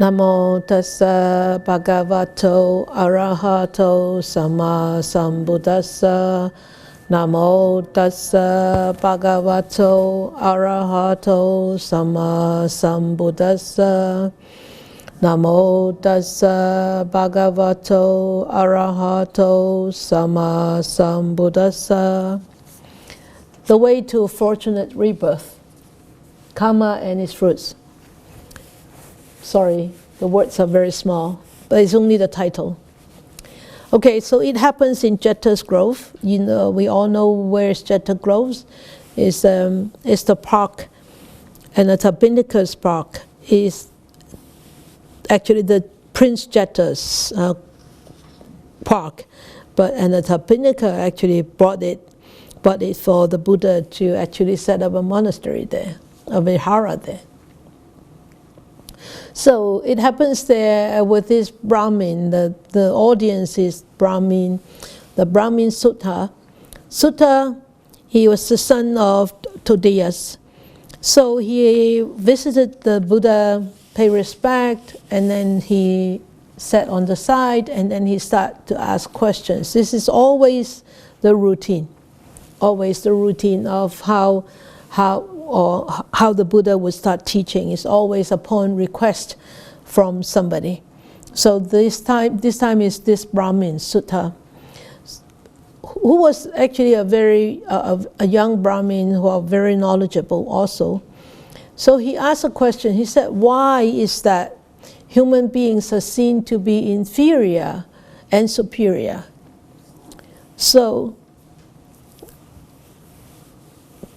Namo tassa bhagavato arahato sama sambuddhassa. Namo tassa bhagavato arahato sama sambuddhassa. Namo tassa bhagavato arahato sama sambuddhassa. The way to fortunate rebirth, Kamma and its fruits. Sorry, the words are very small, but it's only the title. Okay, so it happens in Jetta's Grove. You know, we all know where Jetta grows. It's the park, and the Tabindika's park is actually the Prince Jetta's park, and the Tabindika actually bought it for the Buddha to actually set up a monastery there, a vihara there. So it happens there with this Brahmin. The audience is Brahmin, the Brahmin Sutta. Sutta, he was the son of Todiyas. So he visited the Buddha, pay respect, and then he sat on the side, and then he started to ask questions. This is always the routine of how the Buddha would start teaching. Is always upon request from somebody. So this time is this Brahmin Sutta, who was actually a young Brahmin who are very knowledgeable also. So he asked a question. He said, why is that human beings are seen to be inferior and superior? So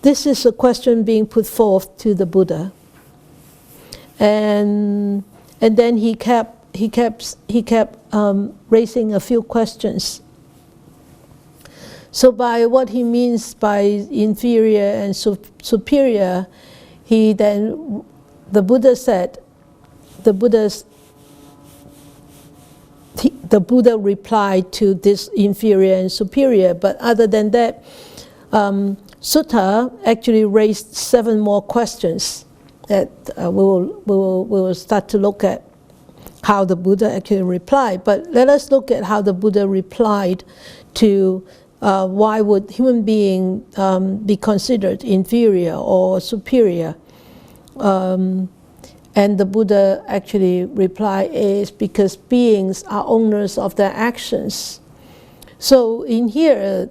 this is a question being put forth to the Buddha, and then he kept raising a few questions. So by what he means by inferior and superior, the Buddha said, the Buddha replied to this inferior and superior. But other than that, Sutta actually raised 7 more questions that we will start to look at how the Buddha actually replied. But let us look at how the Buddha replied to why would human being be considered inferior or superior. And the Buddha actually replied is because beings are owners of their actions. So in here,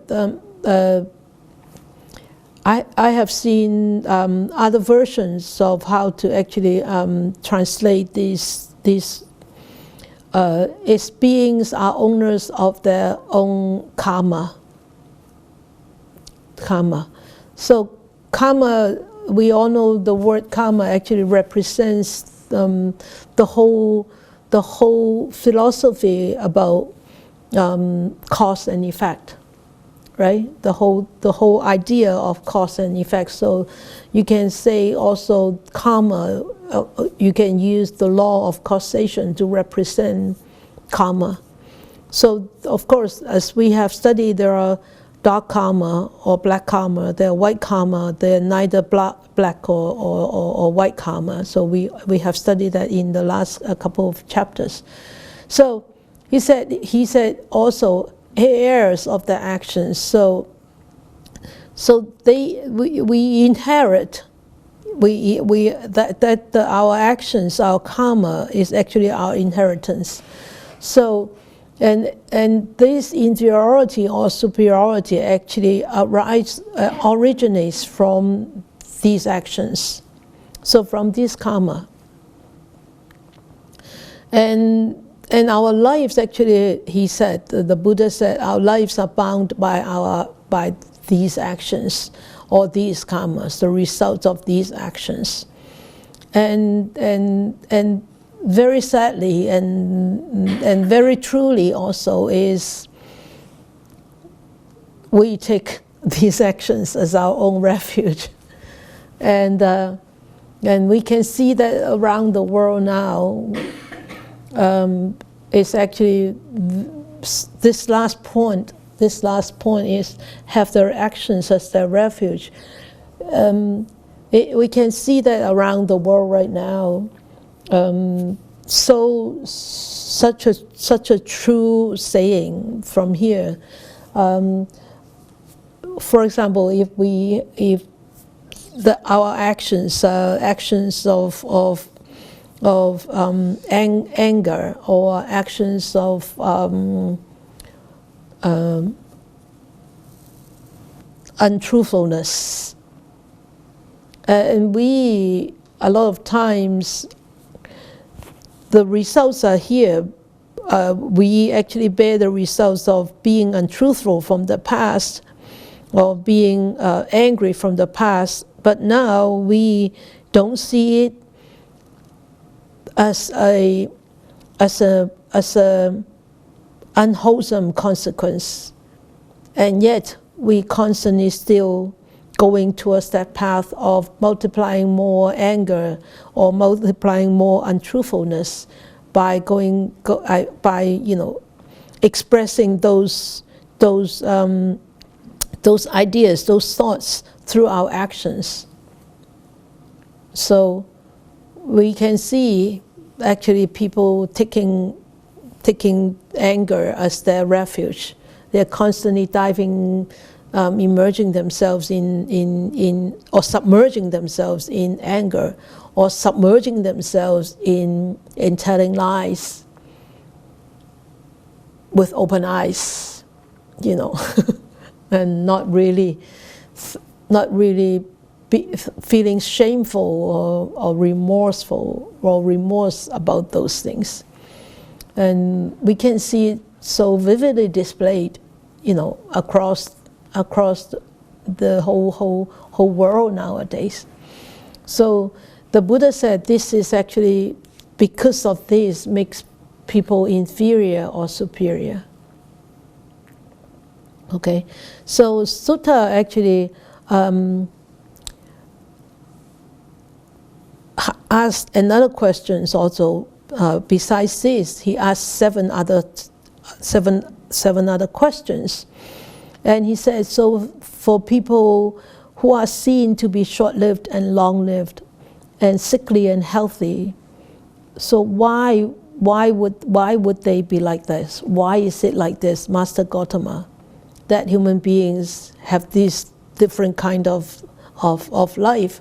I have seen other versions of how to actually translate these. Is beings are owners of their own karma. So karma, we all know the word karma actually represents the whole philosophy about cause and effect. Right, the whole idea of cause and effect. So you can say also karma. You can use the law of causation to represent karma. So of course, as we have studied, there are dark karma or black karma. There are white karma. There are neither black or white karma. So we have studied that in the last couple of chapters. So he said also, heirs of the actions. So we inherit. Our actions, our karma, is actually our inheritance. So and this inferiority or superiority actually originates from these actions. So from this karma. And our lives actually, he said, the Buddha said, our lives are bound by these actions or these karmas, the results of these actions. And very sadly and very truly also is we take these actions as our own refuge. And we can see that around the world now. It's actually this last point is have their actions as their refuge. We can see that around the world right now. such a true saying from here. For example, if our actions of anger, or actions of untruthfulness, and we, a lot of times, the results are here. We actually bear the results of being untruthful from the past, or being angry from the past, but now we don't see it as a unwholesome consequence, and yet we constantly still going towards that path of multiplying more anger or multiplying more untruthfulness by expressing those ideas, those thoughts through our actions. So we can see actually people taking anger as their refuge. They're constantly diving, immersing themselves or submerging themselves in anger, or submerging themselves in telling lies with open eyes, and not really feeling shameful or remorseful or remorse about those things. And we can see it so vividly displayed, across the whole world nowadays. So the Buddha said this is actually, because of this, makes people inferior or superior. Okay, so Sutta actually asked another question also. Besides this, he asked seven other questions. And he said, so for people who are seen to be short-lived and long-lived, and sickly and healthy, so why would they be like this? Why is it like this, Master Gautama, that human beings have these different kind of life?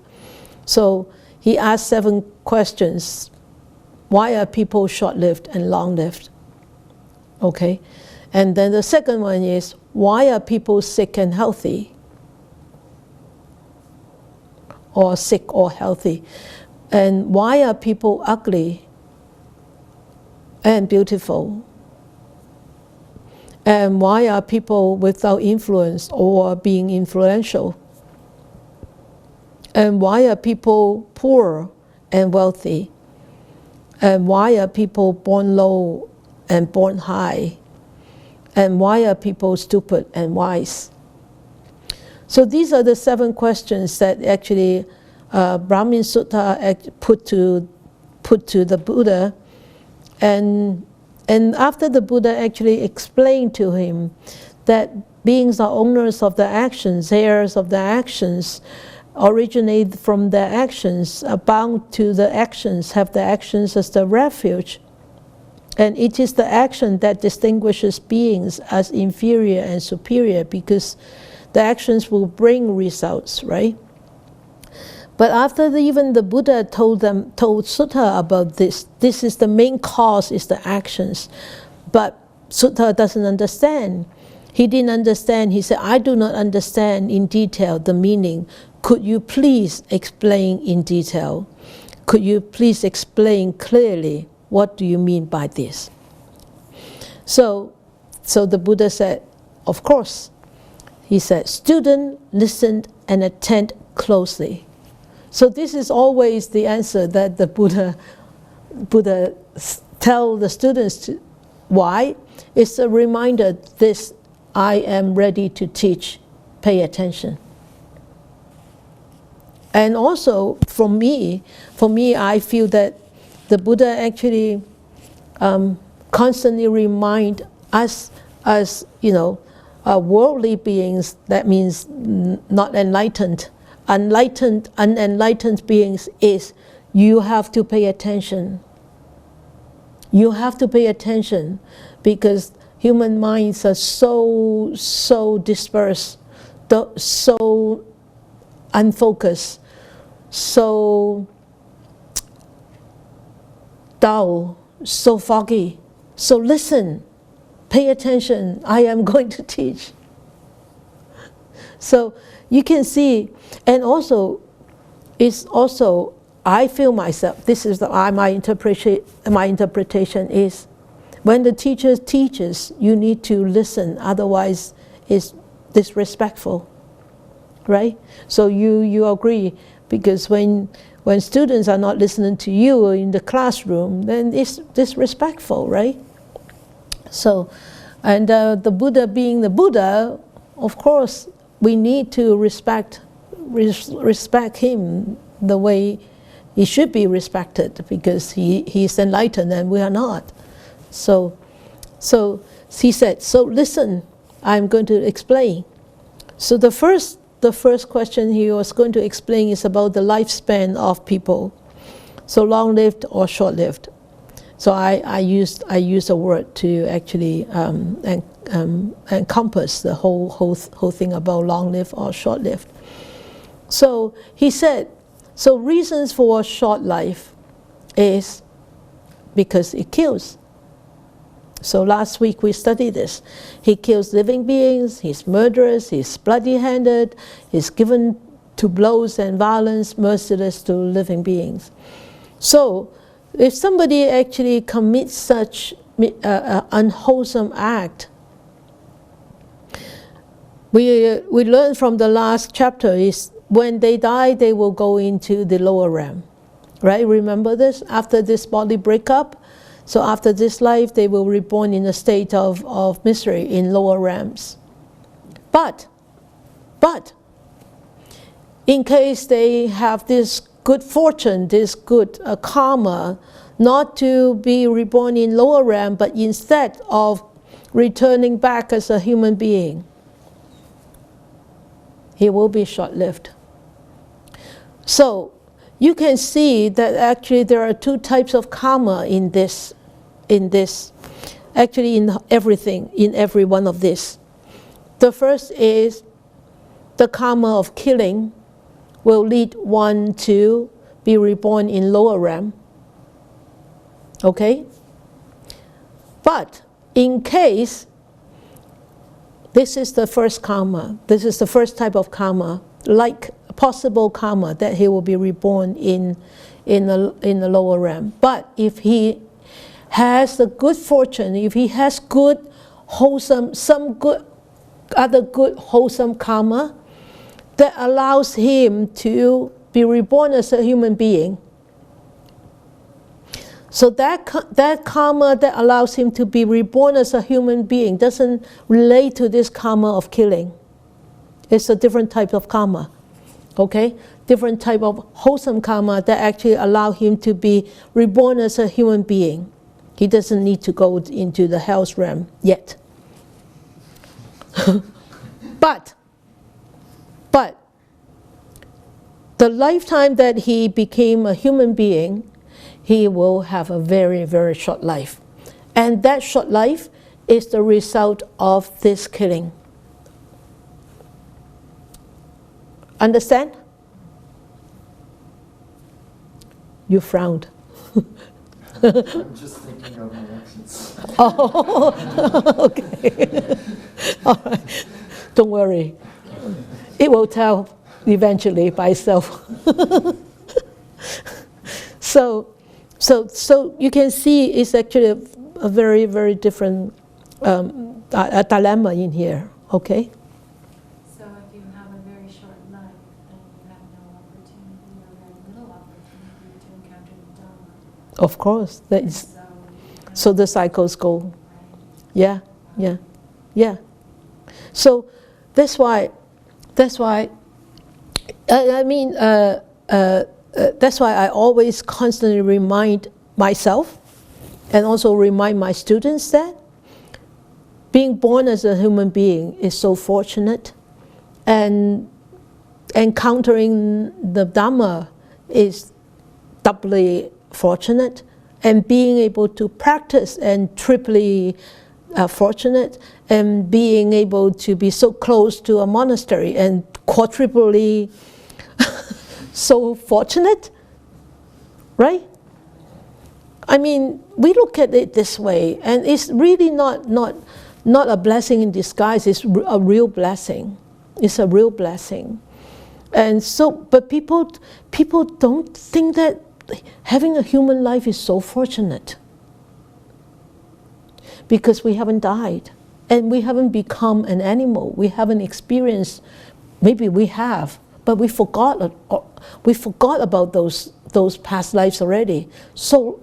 So he asked 7 questions. Why are people short-lived and long-lived? Okay. And then the second one is, why are people sick and healthy? Or sick or healthy? And why are people ugly and beautiful? And why are people without influence or being influential? And why are people poor and wealthy? And why are people born low and born high? And why are people stupid and wise? So these are the 7 questions that actually Brahmin Sutta put to the Buddha. And after the Buddha actually explained to him that beings are owners of their actions, heirs of their actions, originate from their actions, are bound to the actions, have the actions as the refuge. And it is the action that distinguishes beings as inferior and superior, because the actions will bring results, right? But after even the Buddha told Sutta about this is the main cause, is the actions. But Sutta doesn't understand. He didn't understand. He said, I do not understand in detail the meaning. Could you please explain in detail? Could you please explain clearly? What do you mean by this? So the Buddha said, of course. He said, student, listen and attend closely. So this is always the answer that the Buddha tell the students. Why? It's a reminder, this, I am ready to teach, pay attention. And also, for me, I feel that the Buddha actually constantly remind us as, worldly beings, that means not enlightened. Unenlightened beings is, you have to pay attention. You have to pay attention, because human minds are so dispersed, so unfocused, so dull, so foggy. So listen, pay attention. I am going to teach. So you can see, and also, it's also, I feel myself, this is my interpretation is, when the teacher teaches, you need to listen, otherwise it's disrespectful, right? So you agree, because when students are not listening to you in the classroom, then it's disrespectful, right? So, and the Buddha being the Buddha, of course, we need to respect him the way he should be respected, because he's enlightened and we are not. So he said, so listen, I'm going to explain. So the first question he was going to explain is about the lifespan of people. So long-lived or short-lived. So I used a word to actually encompass the whole thing about long-lived or short-lived. So he said, so reasons for a short life is because it kills. So last week we studied this. He kills living beings, he's murderous, he's bloody-handed, he's given to blows and violence, merciless to living beings. So if somebody actually commits such unwholesome act, we learned from the last chapter is when they die, they will go into the lower realm, right? Remember this? After this body breakup, so after this life, they will be reborn in a state of misery in lower realms. But, in case they have this good fortune, this good karma, not to be reborn in lower realm, but instead of returning back as a human being, he will be short-lived. So you can see that actually there are two types of karma in this, actually in everything, in every one of this. The first is the karma of killing will lead one to be reborn in lower realm. Okay? But in case, this is the first karma, this is the first type of karma, like possible karma that he will be reborn in the lower realm. But if he has the good fortune, if he has good, wholesome, other good, wholesome karma that allows him to be reborn as a human being, so that karma that allows him to be reborn as a human being doesn't relate to this karma of killing. It's a different type of karma, okay? Different type of wholesome karma that actually allow him to be reborn as a human being. He doesn't need to go into the hell's realm yet. But the lifetime that he became a human being, he will have a very, very short life. And that short life is the result of this killing. Understand? You frowned. I'm just thinking of my actions. Oh, okay. All right. Don't worry. It will tell eventually by itself. So you can see it's actually a very, very different a dilemma in here, okay? So if you have a very short life, then you have no opportunity or very little opportunity to encounter the Dhamma. Of course. That is, so the cycles go. Right? Yeah. So that's why I always constantly remind myself and also remind my students that being born as a human being is so fortunate, and encountering the Dhamma is doubly fortunate, and being able to practice and triply fortunate, and being able to be so close to a monastery and quadruply so fortunate, right? I mean, we look at it this way, and it's really not a blessing in disguise. It's a real blessing. It's a real blessing. And so, but people don't think that having a human life is so fortunate, because we haven't died and we haven't become an animal. We haven't experienced. Maybe we have, but we forgot about those past lives already. So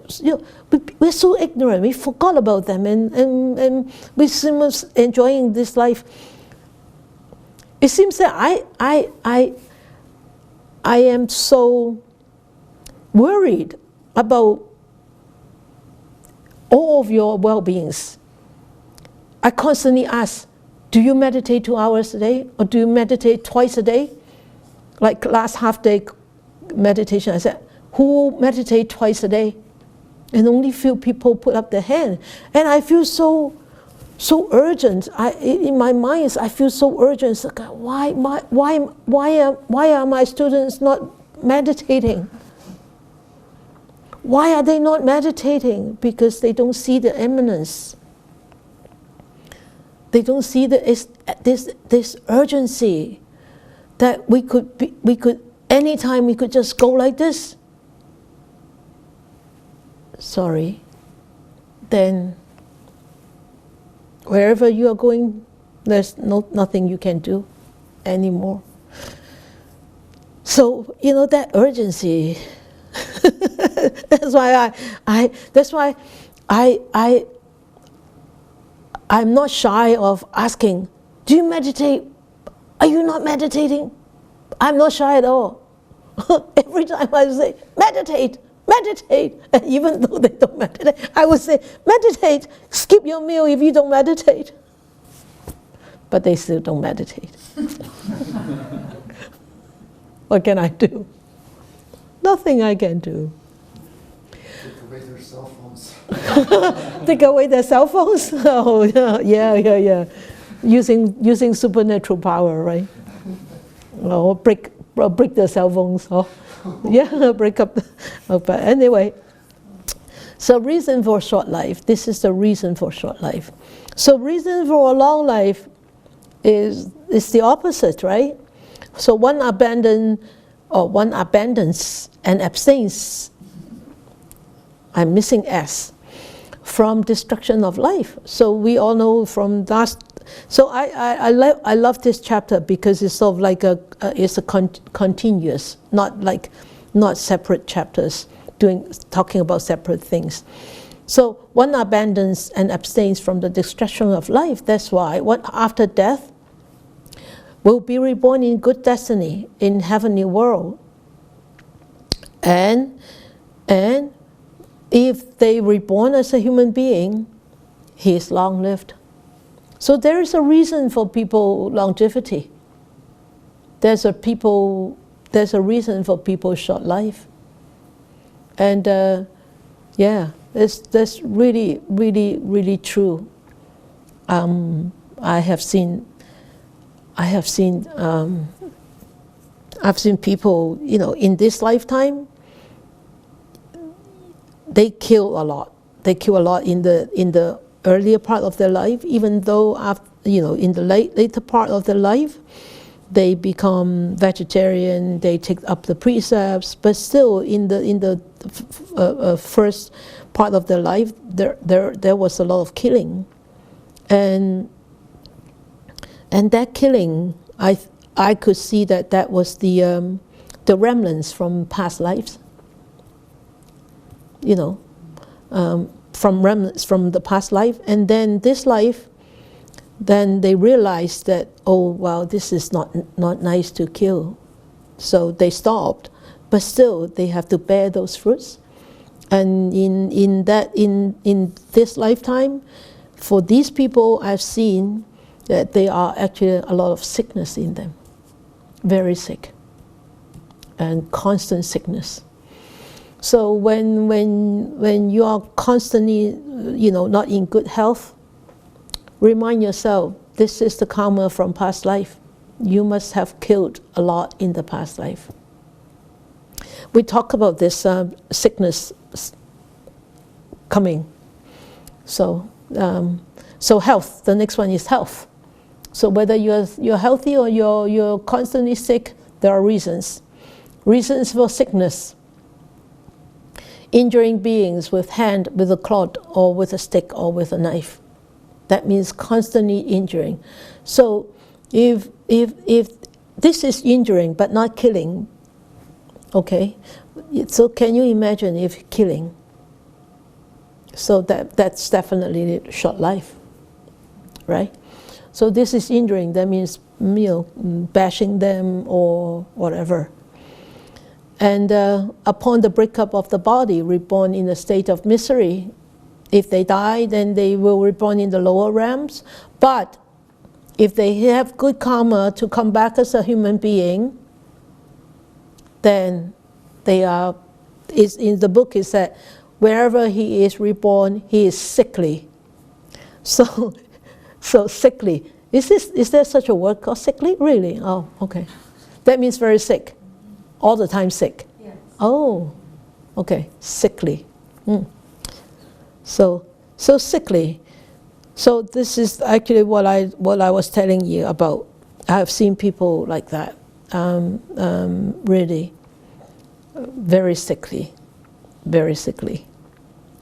we're so ignorant. We forgot about them, and we're so enjoying this life. It seems that I am so worried about all of your well-beings. I constantly ask, do you meditate 2 hours a day, or do you meditate twice a day? Like last half-day meditation, I said, who meditate twice a day? And only few people put up their hand. And I feel so urgent. In my mind, I feel so urgent. It's like, why are my students not meditating? Why are they not meditating? Because they don't see the imminence. They don't see this urgency that we could anytime we could just go like this. Sorry. Then wherever you are going, there's nothing you can do anymore. So that urgency. That's why I'm not shy of asking, do you meditate? Are you not meditating? I'm not shy at all. Every time I say, meditate, meditate. And even though they don't meditate, I would say, meditate, skip your meal if you don't meditate. But they still don't meditate. What can I do? Nothing I can do. Take away their cell phones. Take away their cell phones? Oh, yeah. Using supernatural power, right? Oh, break the cell phones. Oh, yeah, break up. But anyway, so reason for short life. This is the reason for short life. So reason for a long life is the opposite, right? So one abandons and abstains. I'm missing S. From destruction of life. So we all know from last. So I love this chapter because it's sort of like it's a continuous, not separate chapters talking about separate things. So one abandons and abstains from the destruction of life. That's why after death will be reborn in good destiny in heavenly world. And if they reborn as a human being, he is long-lived. So there is a reason for people longevity. There's a reason for people's short life. And that's really, really, really true. I've seen people, in this lifetime, they kill a lot. They kill a lot in the earlier part of their life, even though in the later part of their life, they become vegetarian. They take up the precepts, but still in the first part of their life, there was a lot of killing, and that killing, I could see that was the remnants from past lives. From remnants from the past life, and then this life, then they realized that, oh wow, this is not nice to kill, so they stopped. But still, they have to bear those fruits, and in this lifetime, for these people, I've seen that there are actually a lot of sickness in them, very sick, and constant sickness. So when you are constantly, not in good health, remind yourself, this is the karma from past life. You must have killed a lot in the past life. We talk about this sickness coming. So health. The next one is health. So whether you're healthy or you're constantly sick, there are reasons. Reasons for sickness. Injuring beings with a clod or with a stick or with a knife. That means constantly injuring. So if this is injuring but not killing, okay, so can you imagine if killing? So that's definitely short life, right? So this is injuring, that means bashing them or whatever. And upon the breakup of the body, reborn in a state of misery. If they die, then they will reborn in the lower realms. But if they have good karma to come back as a human being, then they are, in the book it said, wherever he is reborn, he is sickly. So sickly. Is there such a word called sickly? Really? Oh, okay. That means very sick. All the time sick. Yes. Oh, okay. Sickly. So sickly. So this is actually what I was telling you about. I have seen people like that. Really very sickly,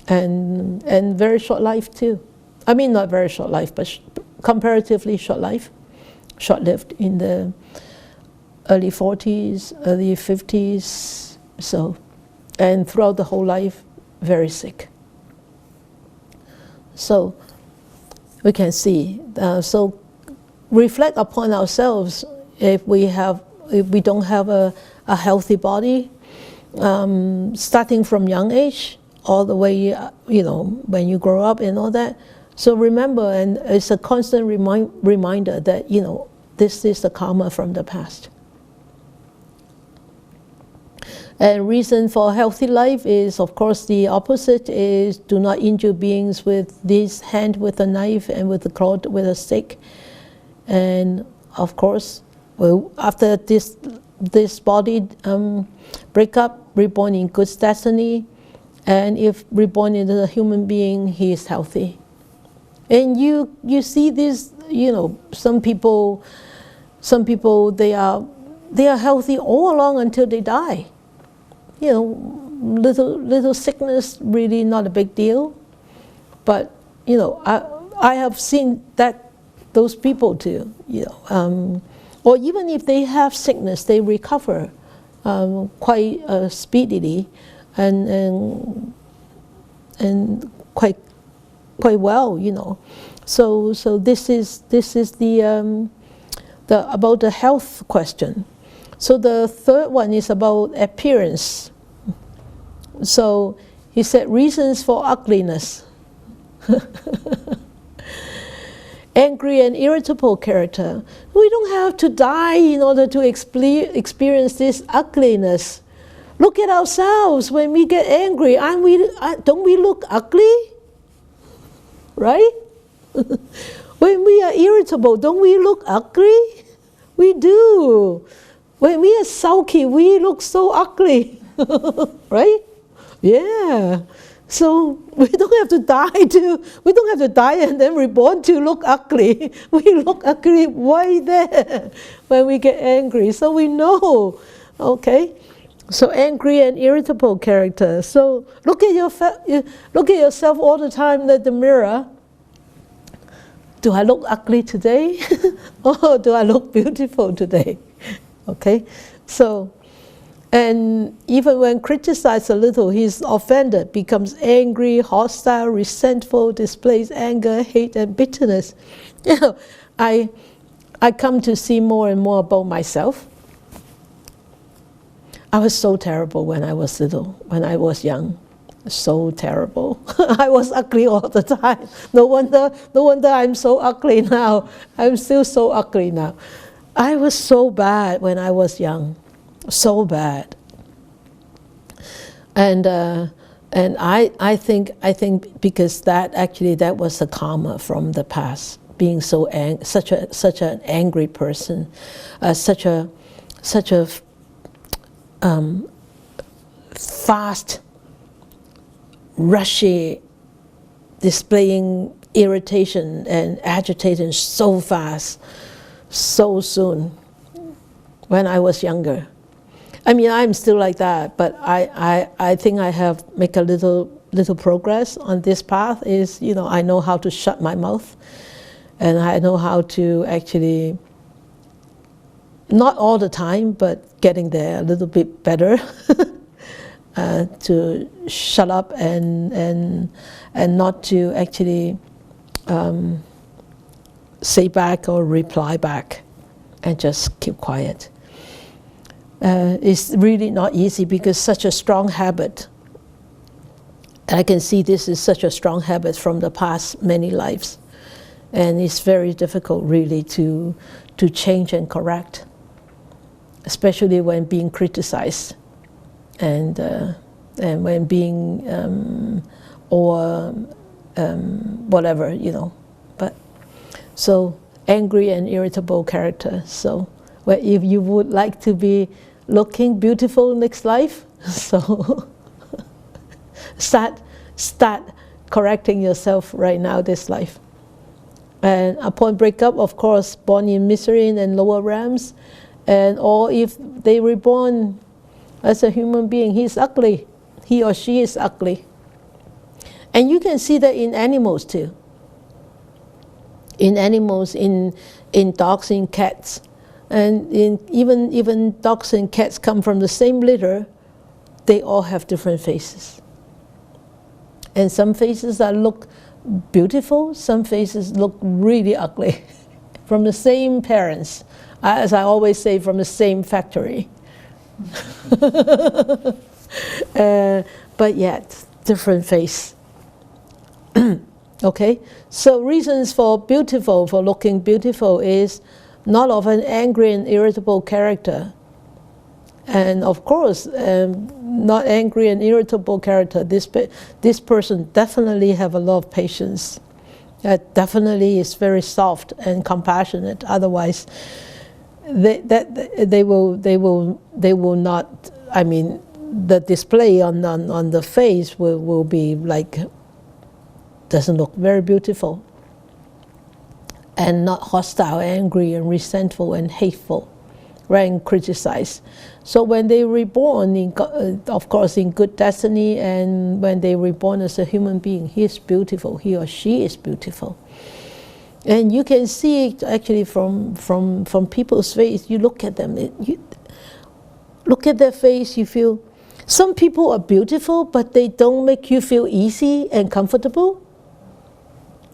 and very short life too. I mean, not very short life, but comparatively short life, short-lived in the early 40s, early 50s, so, and throughout the whole life, very sick. So we can see. So reflect upon ourselves if we don't have a healthy body, starting from young age all the way, when you grow up and all that. So remember, and it's a constant reminder that this is the karma from the past. And reason for healthy life is, of course, the opposite is do not injure beings with this hand with a knife and with the clod with a stick. And of course, after this body break up, reborn in good destiny, and if reborn into a human being, he is healthy. And you see this, some people they are healthy all along until they die. Little sickness, really not a big deal. But I have seen those people too. Or even if they have sickness, they recover quite speedily and quite well. So this is the about the health question. So the third one is about appearance. So he said reasons for ugliness. Angry and irritable character. We don't have to die in order to experience this ugliness. Look at ourselves when we get angry. Don't we look ugly? Right? When we are irritable, don't we look ugly? We do. When we are sulky, we look so ugly. Right? Yeah. So we don't have to die and then reborn to look ugly. We look ugly right there when we get angry. So we know, okay? So angry and irritable character. So look at yourself all the time at the mirror. Do I look ugly today? Or do I look beautiful today? Okay? So, and even when criticized a little, he's offended, becomes angry, hostile, resentful, displays anger, hate, and bitterness. I come to see more and more about myself. I was so terrible when I was little, when I was young. So terrible. I was ugly all the time. No wonder I'm so ugly now. I'm still so ugly now. I was so bad when I was young. So bad. And I think because that was a karma from the past, being such an angry person, such a fast, rushy, displaying irritation and agitation so fast, so soon. When I was younger, I mean, I'm still like that, but I think I have make a little progress on this path. Is, you know, I know how to shut my mouth, and I know how to actually, not all the time, but getting there a little bit better, to shut up and not to actually say back or reply back, and just keep quiet. It's really not easy because such a strong habit. I can see this is such a strong habit from the past many lives, and it's very difficult really to change and correct, especially when being criticized and when being whatever, you know. But so angry and irritable character. So well, if you would like to be looking beautiful next life, so start correcting yourself right now this life. And upon breakup, of course, born in misery and lower realms, or if they reborn as a human being, he's ugly, he or she is ugly. And you can see that in animals too. In animals, in dogs, in cats. And even dogs and cats come from the same litter, they all have different faces. And some faces that look beautiful, some faces look really ugly, from the same parents. As I always say, from the same factory. But yet, different face. Okay? So reasons for looking beautiful is not of an angry and irritable character. And of course, not angry and irritable character, this person definitely have a lot of patience. Definitely is very soft and compassionate. Otherwise, they will not. I mean, the display on the face will be like, doesn't look very beautiful, and not hostile, angry, and resentful and hateful, right, and criticize. So when they reborn, of course, in good destiny, and when they reborn as a human being, he is beautiful, he or she is beautiful. And you can see it actually from people's face. You look at them, you look at their face, you feel, some people are beautiful, but they don't make you feel easy and comfortable.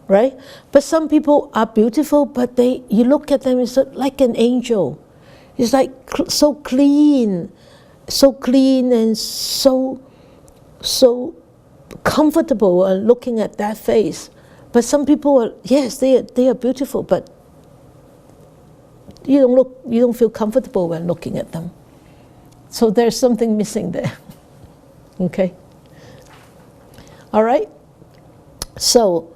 Right? But some people are beautiful, but you look at them, it's like an angel. It's like so clean and so comfortable looking at that face. But some people are, yes, they are beautiful, but you don't feel comfortable when looking at them. So there's something missing there. Okay? All right? So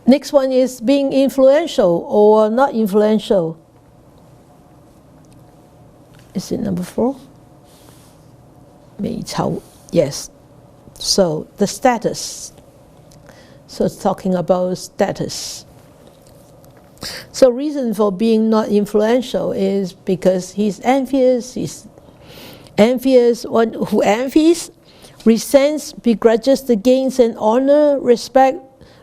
next one is being influential or not influential. Is it number 4? Yes. So the status. So it's talking about status. So reason for being not influential is because he's envious. One who envies, resents, begrudges the gains and honor, respect,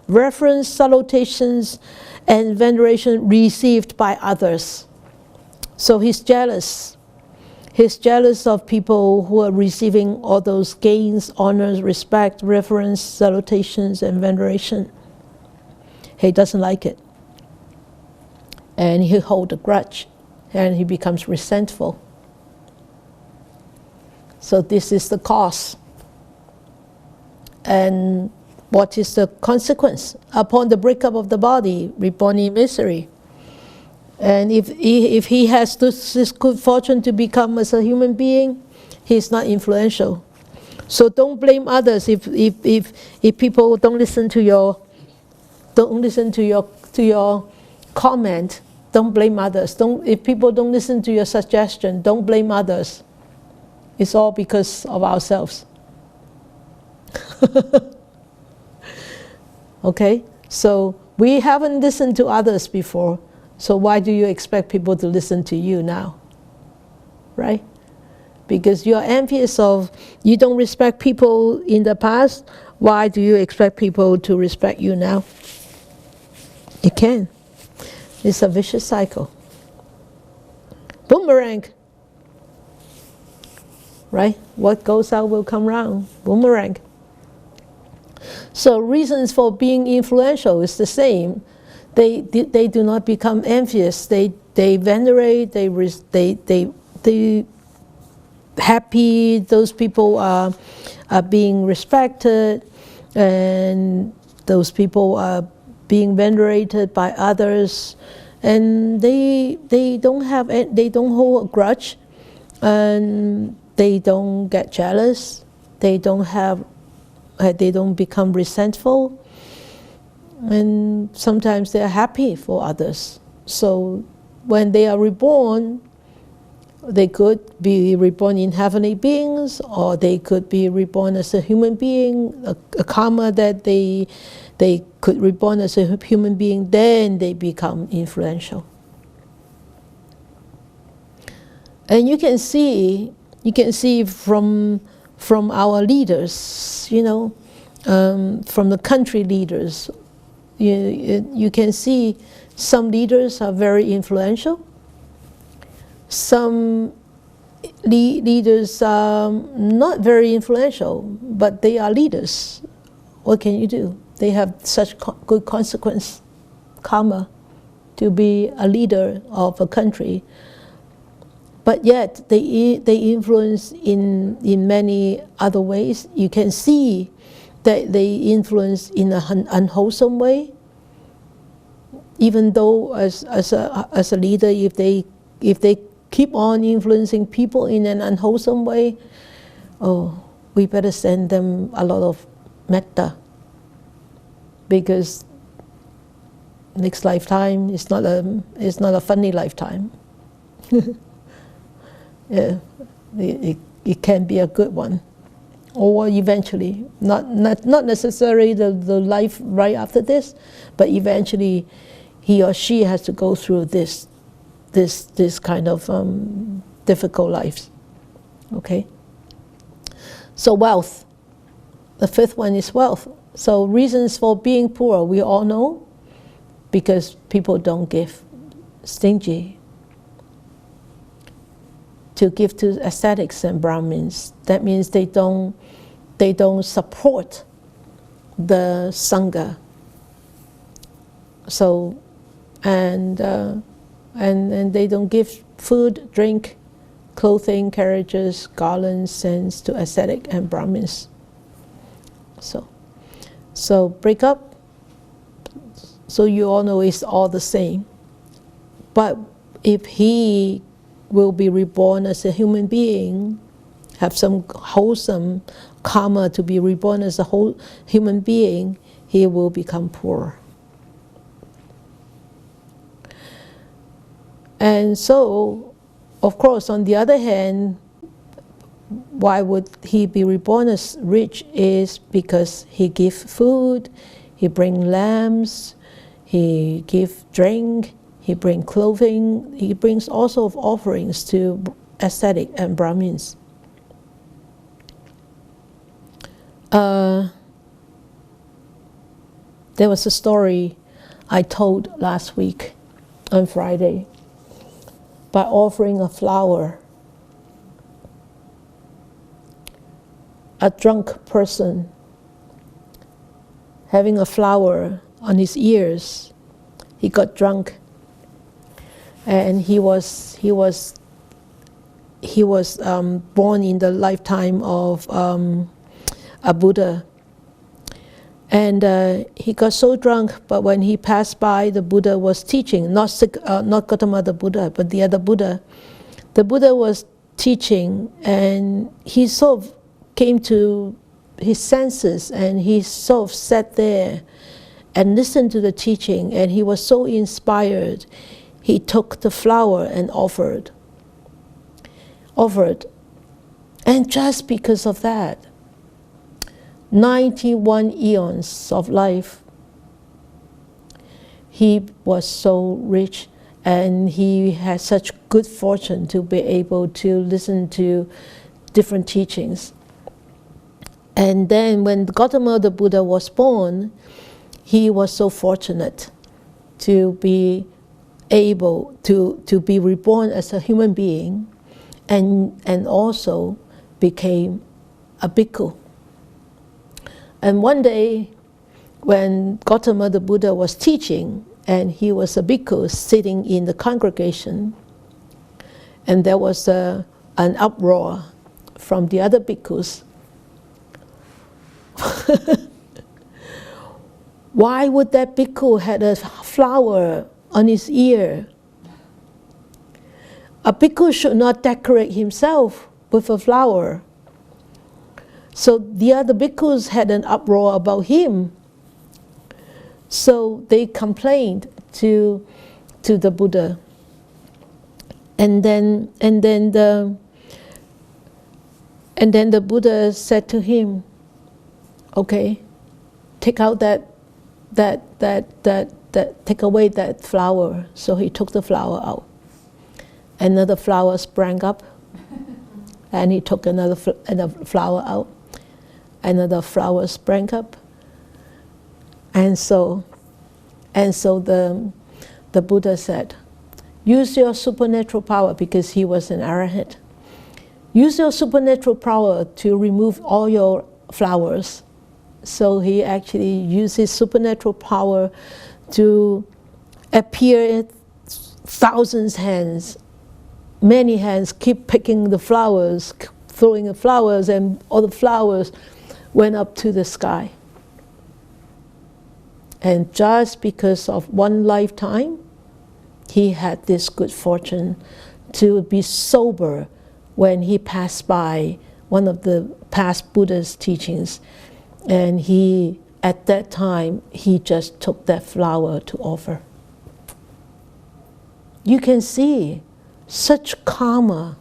reverence, salutations, and veneration received by others. So he's jealous. He's jealous of people who are receiving all those gains, honors, respect, reverence, salutations, and veneration. He doesn't like it. And he holds a grudge, and he becomes resentful. So this is the cause. And what is the consequence? Upon the breakup of the body, reborn in misery. And if he has this good fortune to become as a human being, he's not influential. So don't blame others if people don't listen to your comment. Don't blame others. If people don't listen to your suggestion, don't blame others. It's all because of ourselves. Okay? So we haven't listened to others before, so why do you expect people to listen to you now? Right? Because you're envious of, you don't respect people in the past, why do you expect people to respect you now? You can. It's a vicious cycle. Boomerang. Right? What goes out will come round. Boomerang. So reasons for being influential is the same. They do not become envious. They venerate. They happy. Those people are being respected, and those people are being venerated by others, and they don't hold a grudge, and they don't get jealous. They don't become resentful, and sometimes they are happy for others. So when they are reborn, they could be reborn in heavenly beings, or they could be reborn as a human being, a karma that they could reborn as a human being, then they become influential. And you can see from our leaders, from the country leaders, you can see some leaders are very influential. Some leaders are not very influential, but they are leaders. What can you do? They have such good consequence, karma, to be a leader of a country. But yet they influence in many other ways. You can see that they influence in an unwholesome way. Even though as a leader, if they keep on influencing people in an unwholesome way, we better send them a lot of metta, because next lifetime is not a funny lifetime. Yeah, it can be a good one, or eventually, not necessarily the life right after this, but eventually he or she has to go through this kind of difficult lives. Okay. So wealth. The fifth one is wealth. So reasons for being poor, we all know, because people don't give, stingy. To give to ascetics and Brahmins, that means they don't support the sangha. So, and they don't give food, drink, clothing, carriages, garlands, scents to ascetic and Brahmins. So break up. So you all know it's all the same. But if he will be reborn as a human being, have some wholesome karma to be reborn as a whole human being, he will become poor. And so, of course, on the other hand, why would he be reborn as rich? Is because he give food, he bring lambs, he give drink, he brings clothing, he brings all sorts of offerings to ascetic and Brahmins. There was a story I told last week on Friday. By offering a flower, a drunk person having a flower on his ears, he got drunk. And he was born in the lifetime of a Buddha, and he got so drunk. But when he passed by, the Buddha was teaching, not Gautama the Buddha, but the other Buddha. The Buddha was teaching, and he sort of came to his senses, and he sort of sat there and listened to the teaching, and he was so inspired, he took the flower and offered. And just because of that, 91 eons of life, he was so rich, and he had such good fortune to be able to listen to different teachings. And then when Gautama the Buddha was born, he was so fortunate to be able to be reborn as a human being, and also became a bhikkhu. And one day, when Gautama the Buddha was teaching, and he was a bhikkhu sitting in the congregation, and there was an uproar from the other bhikkhus. Why would that bhikkhu had a flower on his ear? A bhikkhu should not decorate himself with a flower. So the other bhikkhus had an uproar about him. So they complained to the Buddha. And then the Buddha said to him, okay, take away that flower. So he took the flower out. Another flower sprang up, and he took another flower out. Another flower sprang up, and so the Buddha said, use your supernatural power, because he was an arahant. Use your supernatural power to remove all your flowers. So he actually used his supernatural power to appear in thousands of hands. Many hands keep picking the flowers, throwing the flowers, and all the flowers went up to the sky. And just because of one lifetime, he had this good fortune to be sober when he passed by one of the past Buddha's teachings. And he, at that time, he just took that flower to offer. You can see such karma.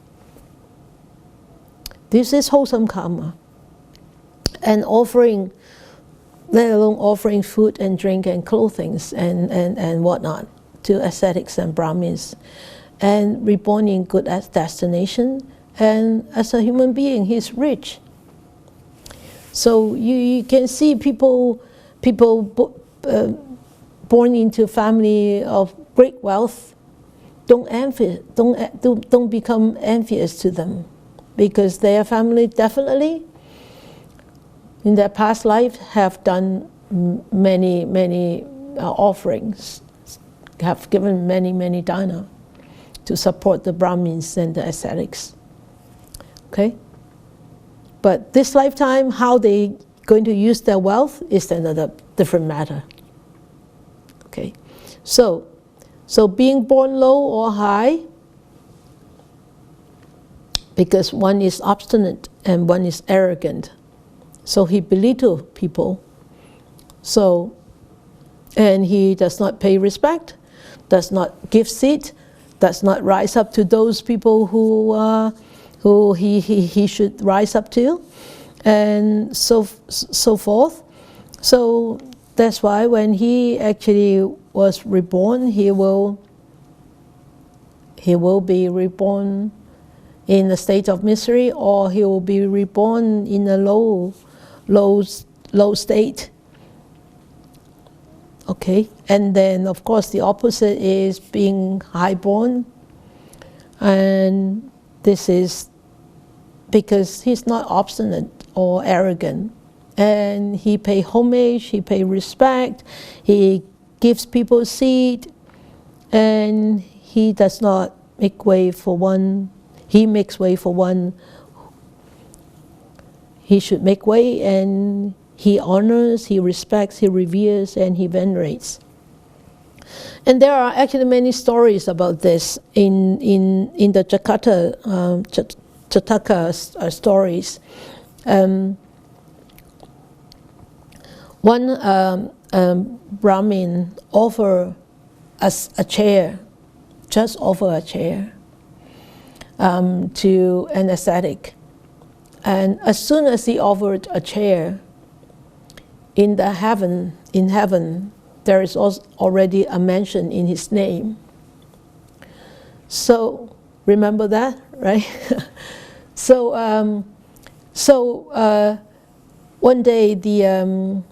This is wholesome karma. And offering, let alone offering food and drink and clothing and whatnot to ascetics and Brahmins, and reborn in good destination, and as a human being, he's rich. So you can see people born into a family of great wealth, don't become envious to them, because their family definitely in their past life have done many offerings, have given many dana to support the Brahmins and the ascetics. Okay? But this lifetime, how they going to use their wealth is another different matter. Okay? So being born low or high, because one is obstinate and one is arrogant, so he belittles people. So, and he does not pay respect, does not give seat, does not rise up to those people who he should rise up to, and so forth. So that's why when he actually was reborn, he will be reborn in a state of misery, or he will be reborn in a low state. Okay, and then of course the opposite is being highborn, and this is because he's not obstinate or arrogant, and he pay homage, he pay respect, he gives people seed, and he does not make way for one. He makes way for one. He should make way, and he honors, he respects, he reveres, and he venerates. And there are actually many stories about this in the Jataka stories. One Brahmin offered us a chair, just offer a chair to an ascetic. And as soon as he offered a chair, in heaven, there is already a mention in his name. So remember that, right? So one day the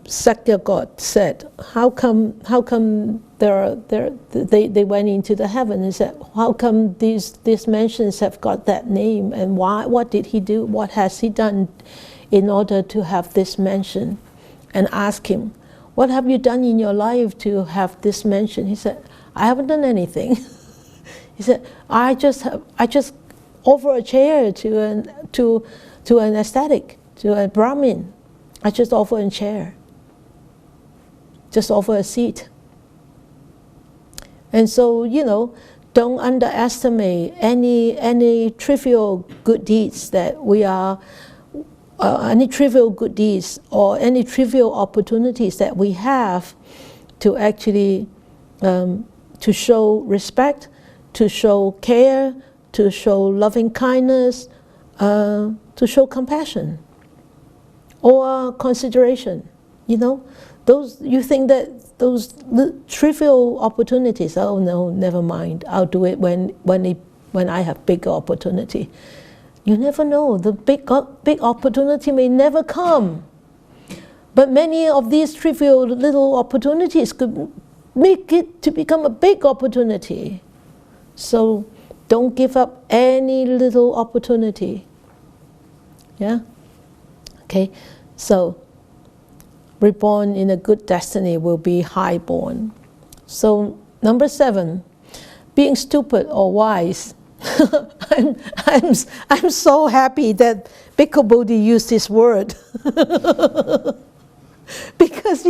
secular god said, "How come they went into the heaven?" And said, "How come these mentions have got that name? And why? What did he do? What has he done in order to have this mention?" And asked him, "What have you done in your life to have this mention?" He said, "I haven't done anything." He said, I just offer a chair to an ascetic, to a Brahmin. I just offer a chair, just offer a seat." And so, don't underestimate any trivial good deeds that we are, any trivial good deeds or any trivial opportunities that we have to actually to show respect, to show care, to show loving kindness, to show compassion or consideration. Those, you think that those trivial opportunities, oh no, never mind, I'll do it when I have bigger opportunity. You never know, the big opportunity may never come. But many of these trivial little opportunities could make it to become a big opportunity. So don't give up any little opportunity. Yeah? Okay, so reborn in a good destiny will be highborn. So number 7, being stupid or wise. I'm so happy that Bhikkhu Bodhi used this word. Because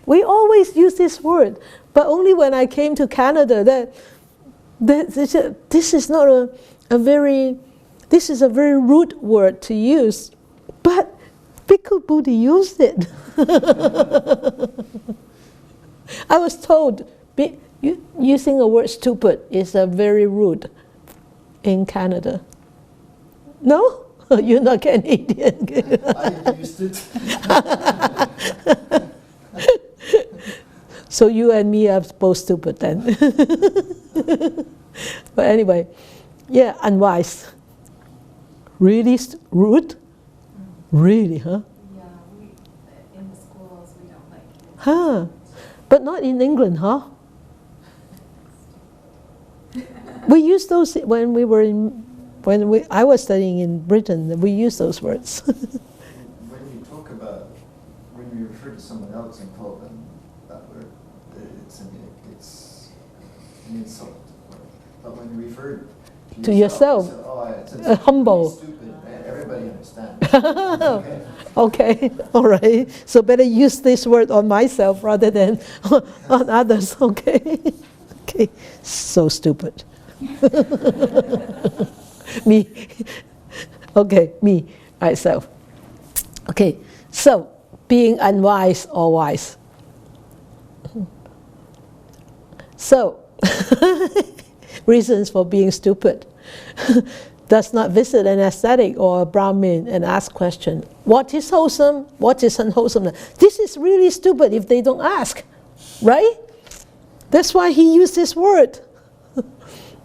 we always use this word, but only when I came to Canada this is not a very rude word to use, but Bhikkhu Bodhi used it. I was told using the word stupid is very rude in Canada. No? You're not Canadian. I used it. So you and me are both stupid then. But anyway, yeah, unwise. Really rude? Really, huh? Yeah, in the schools we don't like it. Huh. But not in England, huh? We used those when we were I was studying in Britain. We used those words. When you refer to someone else and call them that word, it's an insult. But when you refer to yourself, it's humble. Stupid. Everybody understands. Okay, all right. So better use this word on myself rather than on others. Okay, okay. So stupid. Me. Okay, me, myself. Okay, so being unwise or wise. So, reasons for being stupid. Does not visit an ascetic or a Brahmin and ask question. What is wholesome? What is unwholesome? This is really stupid if they don't ask, right? That's why he used this word.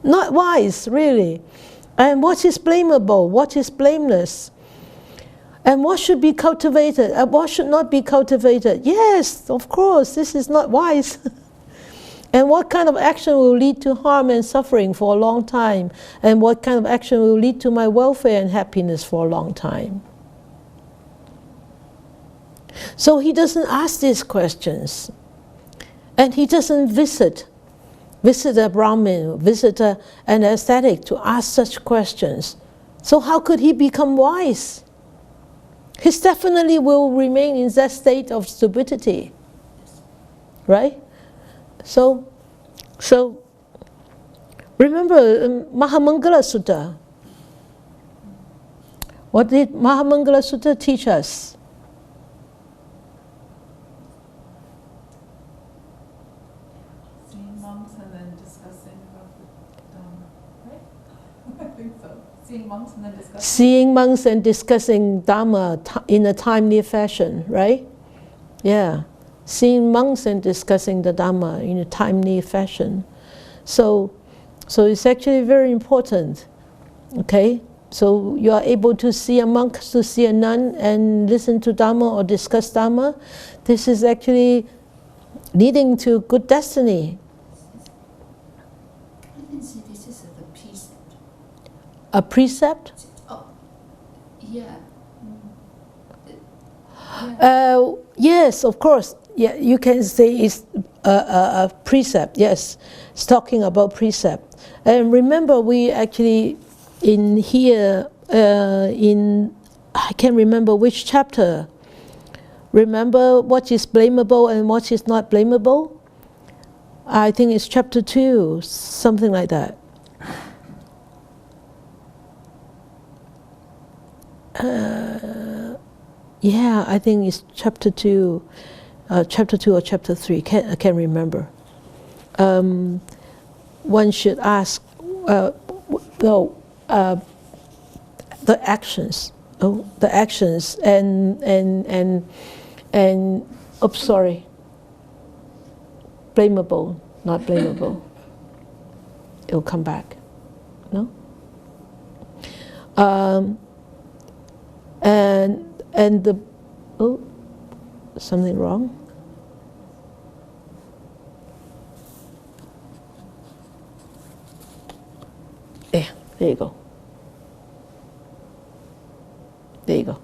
Not wise, really. And what is blamable? What is blameless? And what should be cultivated? And what should not be cultivated? Yes, of course, this is not wise. And what kind of action will lead to harm and suffering for a long time? And what kind of action will lead to my welfare and happiness for a long time? So he doesn't ask these questions. And he doesn't visit a Brahmin, visit an ascetic to ask such questions. So how could he become wise? He definitely will remain in that state of stupidity, right? So remember Mahamangala Sutta. What did Mahamangala Sutta teach us? Seeing monks and then discussing about the Dhamma, right? I think so. Seeing monks and then discussing. Seeing monks and discussing Dhamma in a timely fashion, right? Yeah. Seeing monks and discussing the Dhamma in a timely fashion. So it's actually very important, okay? So you are able to see a monk, to see a nun, and listen to Dhamma or discuss Dhamma. This is actually leading to good destiny. I can see this is the precept. A precept? Oh, yeah. Yes, of course. Yeah, you can say it's a precept. Yes, it's talking about precept. And remember, we actually in here I can't remember which chapter. Remember what is blamable and what is not blamable? I think it's chapter 2, something like that. Yeah, I think it's chapter 2 or chapter 3. I can't remember. One should ask. The actions. Oh, the actions and oops, sorry. Blamable, not blamable. It'll come back. No. And the something wrong. Yeah, there you go. There you go.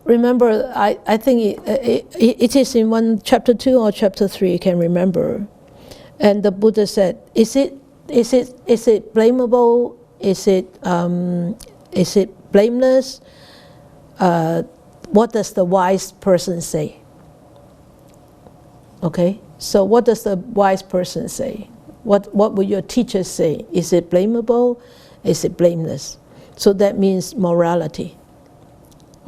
Remember, I think it is in chapter 2 or chapter 3. I can remember. And the Buddha said, "Is it blamable? Is it blameless? What does the wise person say?" Okay. So what does the wise person say? What would your teacher say? Is it blamable? Is it blameless? So that means morality.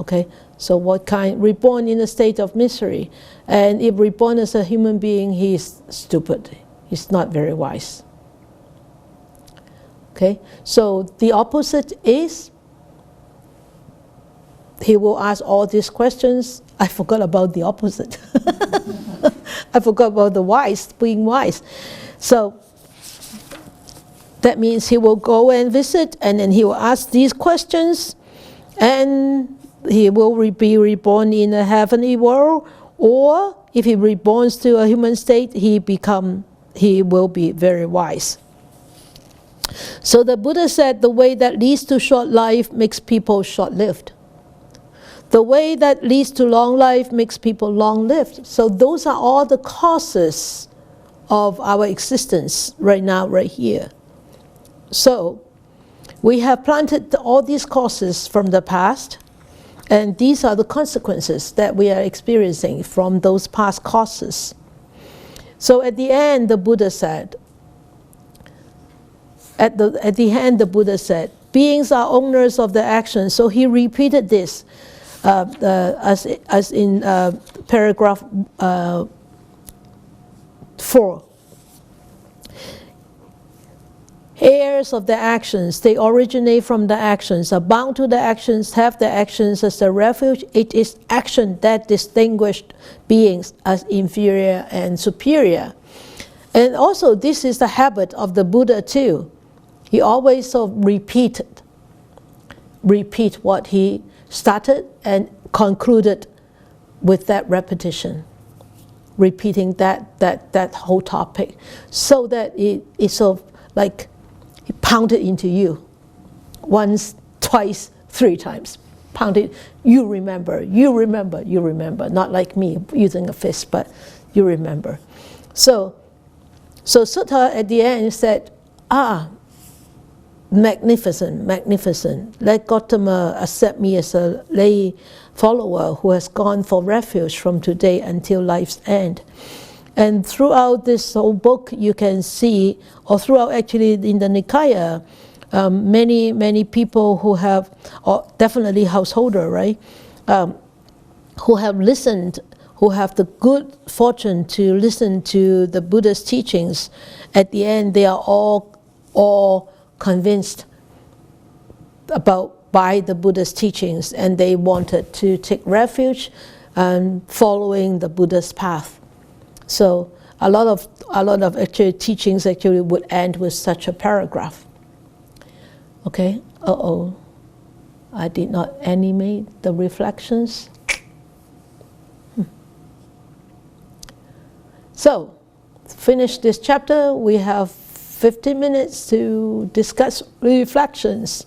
Okay? So what kind? Reborn in a state of misery. And if reborn as a human being, he is stupid. He's not very wise. Okay? So the opposite is, he will ask all these questions. I forgot about the opposite. I forgot about the wise, being wise. So that means he will go and visit, and then he will ask these questions, and he will be reborn in a heavenly world, or if he reborns to a human state, he will be very wise. So the Buddha said the way that leads to short life makes people short-lived. The way that leads to long life makes people long-lived. So those are all the causes of our existence right now, right here. So we have planted all these causes from the past, and these are the consequences that we are experiencing from those past causes. So at the end, the Buddha said, at the end, the Buddha said, beings are owners of their actions. So he repeated this as in paragraph 4. Heirs of the actions, they originate from the actions, are bound to the actions, have the actions as a refuge. It is action that distinguished beings as inferior and superior. And also, this is the habit of the Buddha too. He always sort of repeat what he started and concluded with that repetition, repeating that whole topic, so that it's sort of like he pounded into you once, twice, 3 times. Pounded, you remember, you remember, you remember. Not like me using a fist, but you remember. So Sutta at the end said, magnificent, magnificent. Let Gautama accept me as a lay follower who has gone for refuge from today until life's end. And throughout this whole book, you can see, or throughout actually in the Nikaya, many people who have, or definitely householder, right, who have listened, who have the good fortune to listen to the Buddha's teachings, at the end they are all convinced by the Buddha's teachings, and they wanted to take refuge and following the Buddha's path. So a lot of actually teachings actually would end with such a paragraph. Okay. I did not animate the reflections. So, finish this chapter. We have 15 minutes to discuss reflections.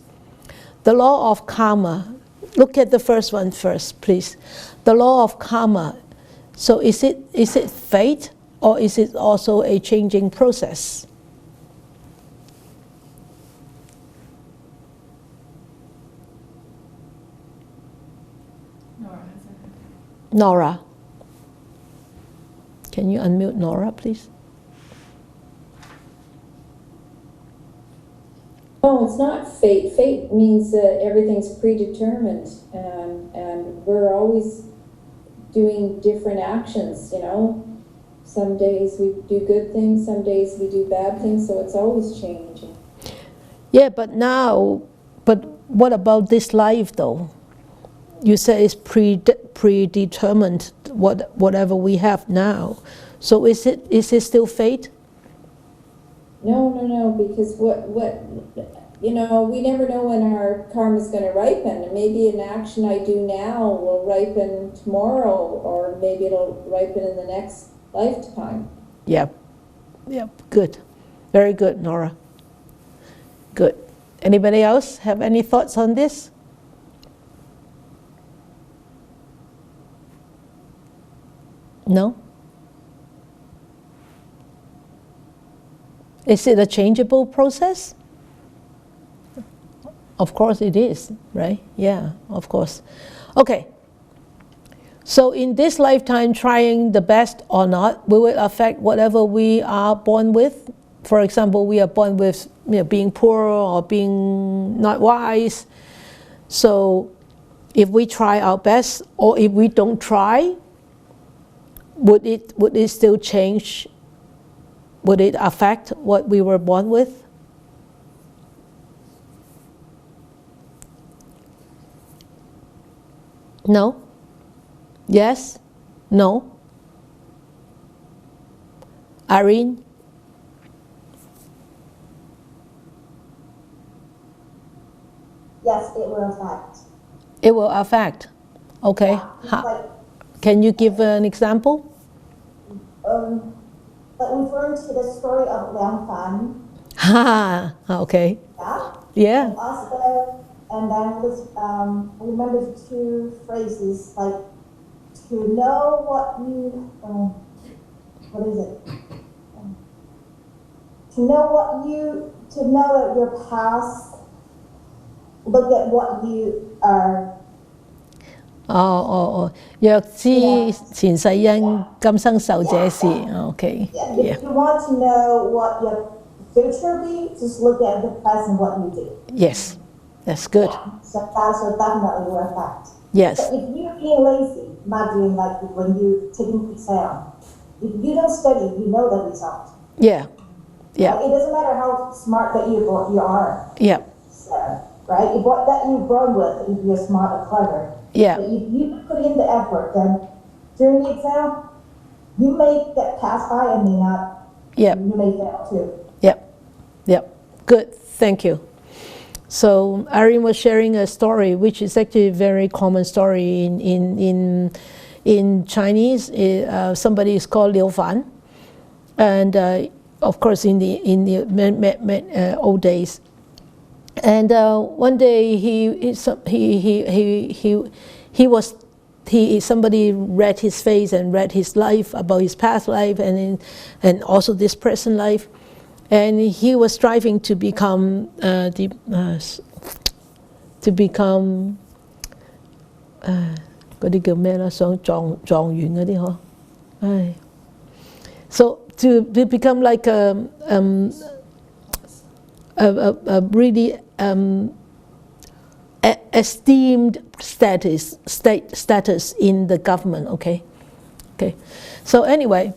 The law of karma. Look at the first one first, please. The law of karma. So is it fate, or is it also a changing process? Nora. Can you unmute Nora, please? No, it's not fate. Fate means that everything's predetermined, and we're always doing different actions, you know. Some days we do good things, some days we do bad things, so it's always changing. Yeah, but what about this life though? You say it's predetermined, whatever we have now. So is it still fate? No, because what you know, we never know when our karma is going to ripen. And maybe an action I do now will ripen tomorrow, or maybe it'll ripen in the next lifetime. Yep, good. Very good, Nora. Good. Anybody else have any thoughts on this? No? Is it a changeable process? Of course it is, right? Yeah, of course. Okay. So in this lifetime, trying the best or not, will it affect whatever we are born with? For example, we are born with being poor or being not wise. So if we try our best, or if we don't try, would it still change? Would it affect what we were born with? No? Yes? No? Irene? Yes, it will affect. It will affect. Okay. Yeah, Can you give an example? But referring to the story of Liang Fan. Okay. Yeah. Yeah. And also, and then this, remember two phrases like to know what you, what is it? To know that your past. Look at what you are. 若知前世因，今生受這事。Okay. Yeah. If you want to know what your future be, just look at the present what you do. Yes, that's good. Yeah. So that will definitely will affect. Yes. So if you're being lazy, not doing like when you taking exam, if you don't study, you know the result. Yeah. Yeah. Right? It doesn't matter how smart that you are. Yeah. So, right? If what that you're born with, if you're smart or clever. Yeah. But if you put in the effort, then during the exam, you may get passed by and may not. Yep. You may fail too. Yep. Good. Thank you. So Irene was sharing a story, which is actually a very common story in Chinese. Somebody is called Liu Fan, and of course in the old days. And one day somebody read his face and read his life, about his past life and also this present life, and he was striving to become so to become like a really esteemed status in the government. Okay. So anyway,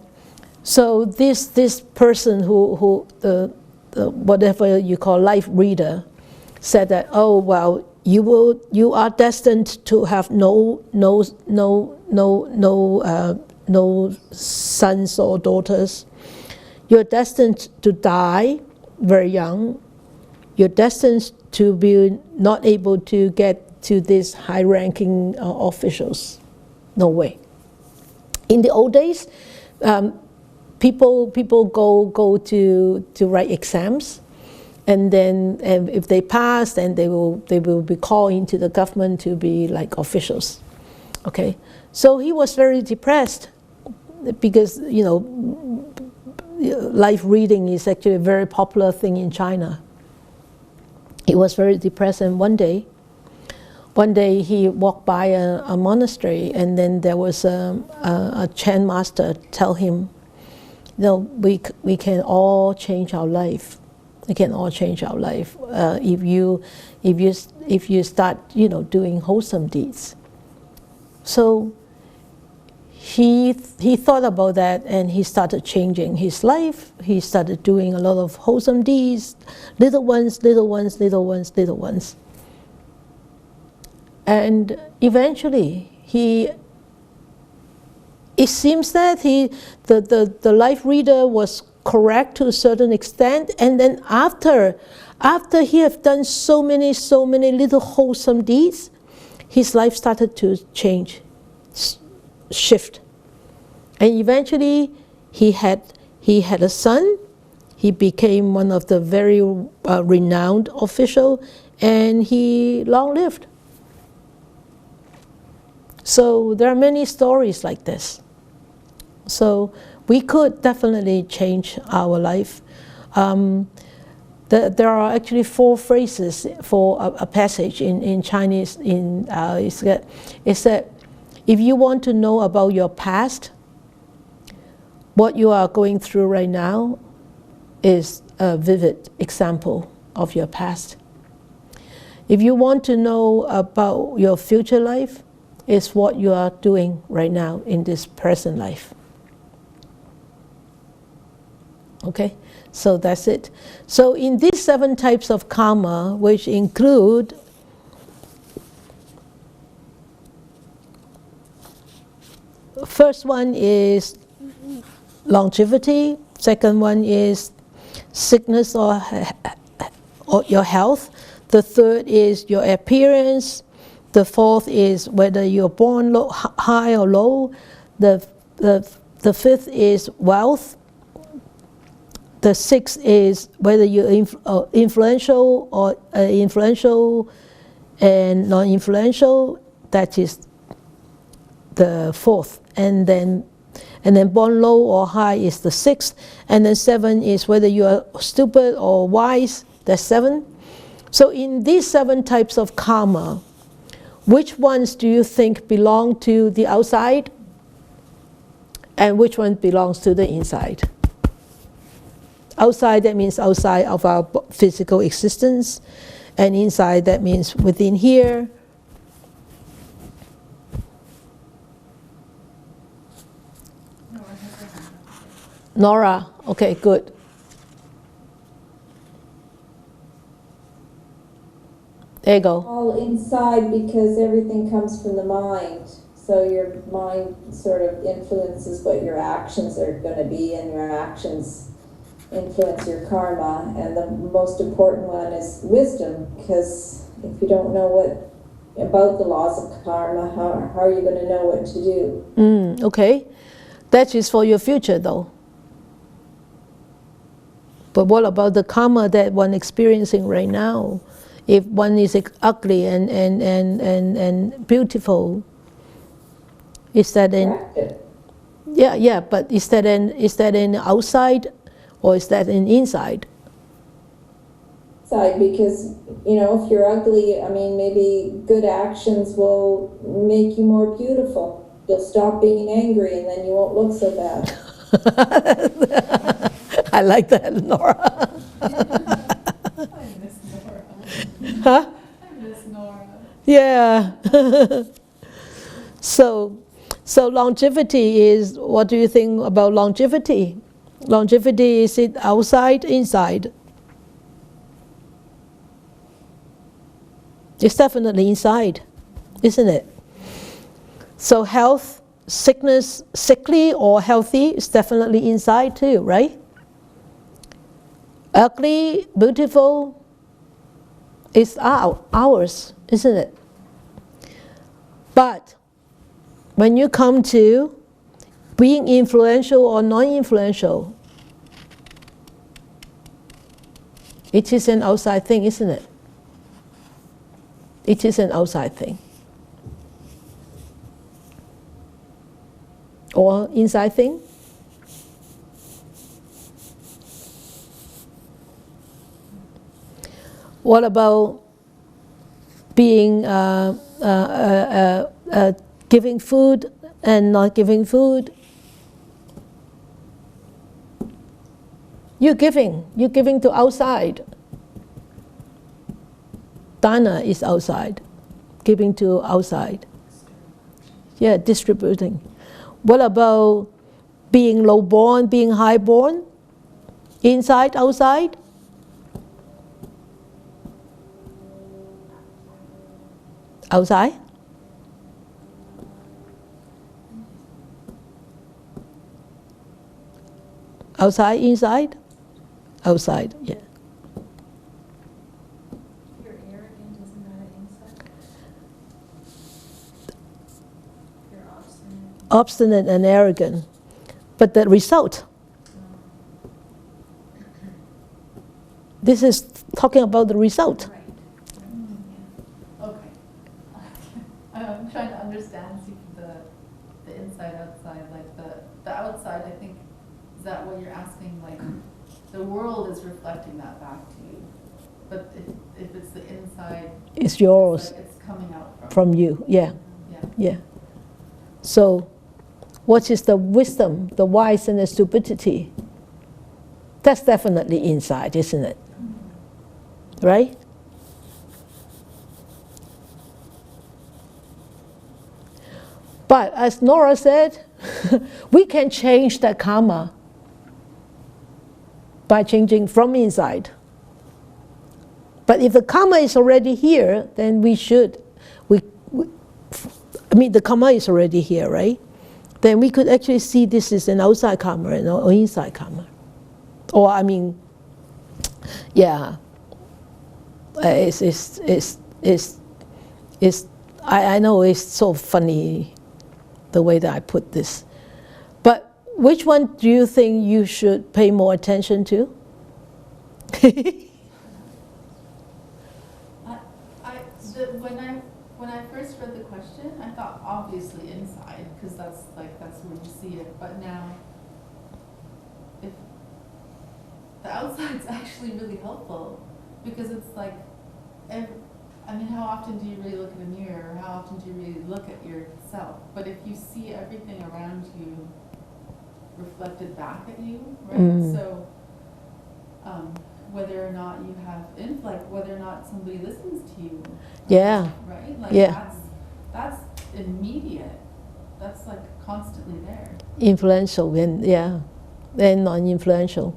so this person who the whatever you call life reader said that, oh well, you are destined to have no sons or daughters. You're destined to die very young. You're destined to be not able to get to these high-ranking officials. No way. In the old days, people go to write exams, and then if they pass, then they will be called into the government to be like officials. Okay, so he was very depressed because life reading is actually a very popular thing in China. He was very depressed, and one day he walked by a monastery, and then there was a Chan master tell him, we can all change our life. We can all change our life if you start doing wholesome deeds. So he thought about that, and he started changing his life. He started doing a lot of wholesome deeds, little ones. And eventually, it seems that the life reader was correct to a certain extent, and then after he had done so many little wholesome deeds, his life started to change, shift, and eventually he had a son. He became one of the very renowned official, and he long lived. So there are many stories like this. So we could definitely change our life. There are actually 4 phrases for a passage in Chinese. It's that if you want to know about your past, what you are going through right now is a vivid example of your past. If you want to know about your future life, it's what you are doing right now in this present life. Okay, so that's it. So in these 7 types of karma, which include first one is longevity, second one is sickness or your health, the third is your appearance, the fourth is whether you're born high or low, the fifth is wealth, the sixth is whether you're influential or influential and non-influential, that is the fourth, and then born low or high is the sixth, and then 7 is whether you are stupid or wise, that's 7. So in these 7 types of karma, which ones do you think belong to the outside, and which one belongs to the inside? Outside, that means outside of our physical existence, and inside, that means within here. Nora, okay, good. There you go. All inside, because everything comes from the mind. So your mind sort of influences what your actions are going to be, and your actions influence your karma. And the most important one is wisdom, because if you don't know about the laws of karma, how are you going to know what to do? Okay, that is for your future though. But what about the karma that one experiencing right now? If one is ugly and beautiful, is that in? Yeah. But is that in outside, or is that in inside? Inside, because if you're ugly, maybe good actions will make you more beautiful. You'll stop being angry, and then you won't look so bad. I like that, Nora. Huh? Miss Nora. Yeah. So longevity is, what do you think about longevity? Longevity, is it outside, inside? It's definitely inside, isn't it? So health, sickness, sickly or healthy is definitely inside too, right? Ugly, beautiful, it's ours, isn't it? But when you come to being influential or non-influential, it is an outside thing, isn't it? It is an outside thing. Or inside thing? What about being giving food and not giving food? You're giving to outside. Dana is outside, giving to outside. Yeah, distributing. What about being low-born, being high-born? Inside, outside? Outside? Outside, inside? Outside, yeah. You're arrogant, isn't that an inside? You're obstinate. Obstinate and arrogant. But the result, this is talking about the result. Right. Okay. I'm trying to understand the inside, outside, like the outside, I think, is that what you're asking? Like, the world is reflecting that back to you. But if it's the inside, It's yours, it's like it's coming out from you, yeah, Yeah. yeah. So, what is the wisdom, the wise and the stupidity? That's definitely inside, isn't it? Right? But as Nora said, we can change that karma by changing from inside. But if the karma is already here, then the karma is already here, right? Then we could actually see this is an outside karma and or inside karma. Or I know it's so funny the way that I put this. But which one do you think you should pay more attention to? When I first read the question, I thought obviously inside, because that's where you see it. But now, if the outside's actually really helpful, because it's like, how often do you really look in a mirror, or how often do you really look at yourself? But if you see everything around you reflected back at you, right? So, whether or not you have whether or not somebody listens to you, Yeah. right? Like Yeah. that's immediate. That's like constantly there. Influential and non-influential.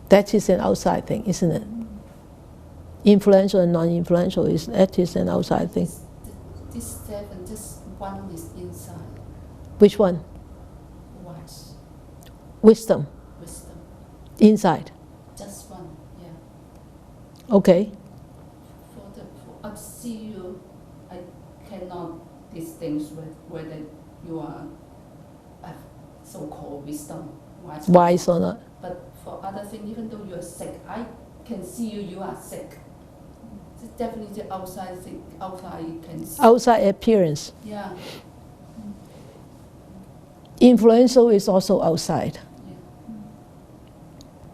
That is an outside thing, isn't it? Influential and non-influential that is an outside thing. This seven, just one is inside. Which one? Wise, Wisdom. wisdom. Inside. Just one, yeah. Okay. I see you, I cannot distinguish whether you are so-called wisdom, Wise or not. But for other things, even though you are sick, I can see you are sick. It's definitely the outside thing. Outside you can see. Outside appearance. Yeah. Influential is also outside. Yeah.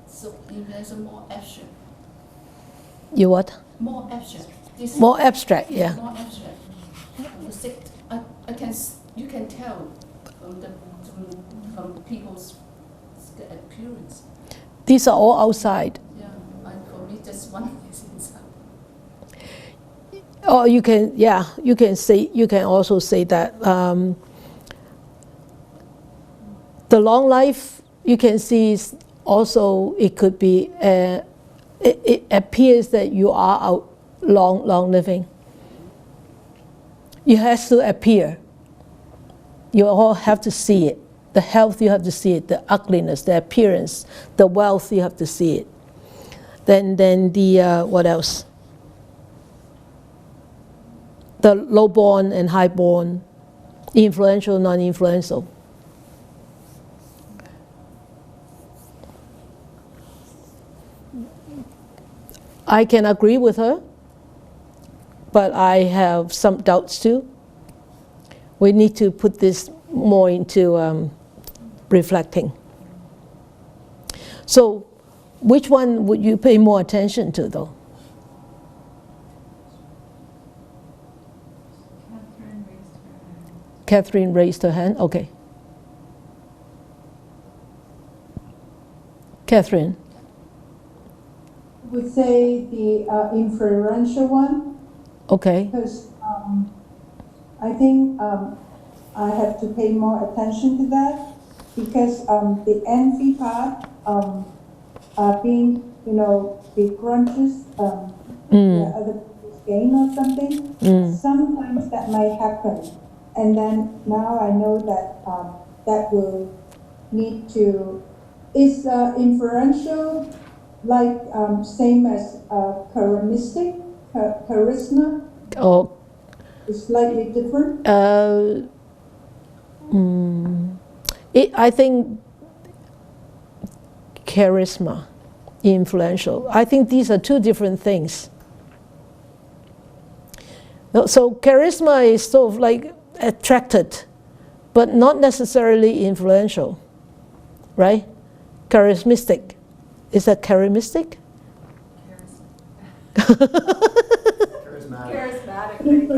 So there's a more abstract. You what? More abstract. This More abstract, yeah. More abstract. The sick, you can tell from people's appearance. These are all outside. Yeah, and for me, just one is inside. Or you can, yeah, you can also say that the long life, you can see is also, it could be, it appears that you are out long living. It has to appear. You all have to see it. The health, you have to see it. The ugliness, the appearance, the wealth, you have to see it. Then the, what else? The low-born and high-born, influential, non-influential. I can agree with her, but I have some doubts too. We need to put this more into reflecting. So, which one would you pay more attention to, though? Catherine raised her hand. Okay. Catherine. Would say the inferential one. Okay. Because I think I have to pay more attention to that, because the envy part, being, begrudges other people's gain or something. Sometimes that might happen, and then now I know that that will need to. Is inferential like same as charisma? Oh. It's slightly different. I think charisma, influential. I think these are two different things. So charisma is sort of like attracted, but not necessarily influential, right? Charismatic. Is that charismatic? Charismatic.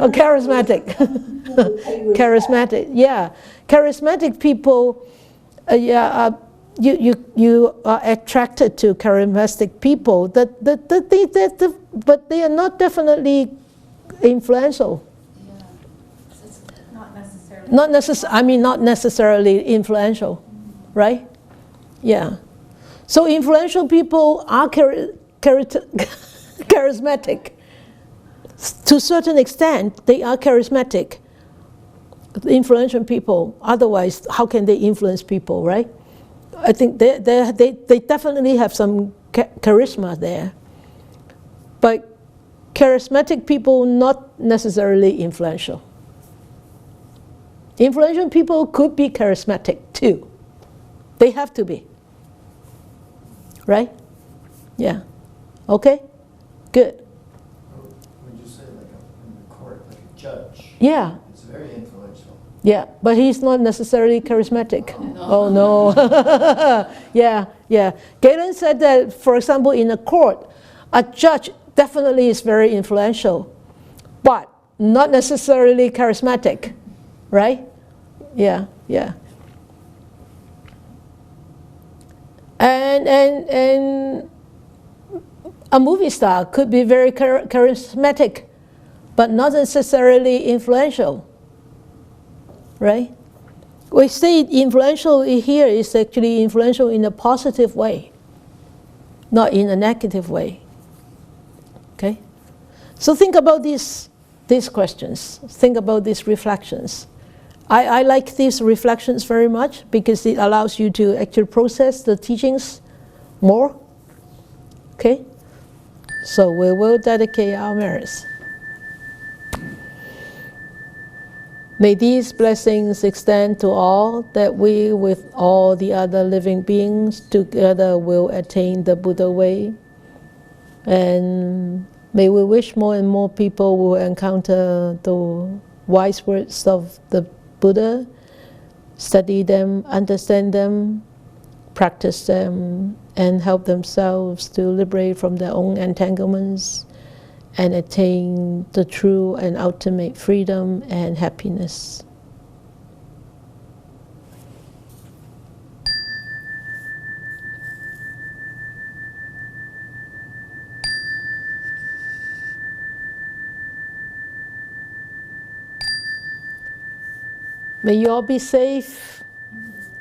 Oh, charismatic. Charismatic, yeah. Charismatic people, you are attracted to charismatic people, but they are not definitely influential. Not necessarily. Not necessarily influential, right? Yeah. So influential people are charismatic. To a certain extent, they are charismatic. Influential people, otherwise, how can they influence people, right? I think they definitely have some charisma there. But charismatic people, not necessarily influential. Influential people could be charismatic too. They have to be. Right? Yeah. Okay? Good. Would you say like in the court, like a judge? Yeah. It's very influential. Yeah, but he's not necessarily charismatic. Oh no. Yeah. Galen said that, for example, in a court, a judge definitely is very influential, but not necessarily charismatic. Right? Yeah. And a movie star could be very charismatic, but not necessarily influential, right? We say influential here is actually influential in a positive way, not in a negative way. Okay? So think about these questions. Think about these reflections. I like these reflections very much because it allows you to actually process the teachings more. Okay? So we will dedicate our merits. May these blessings extend to all, that we with all the other living beings together will attain the Buddha way. And may we wish more and more people will encounter the wise words of the Buddha, study them, understand them, practice them, and help themselves to liberate from their own entanglements and attain the true and ultimate freedom and happiness. May you all be safe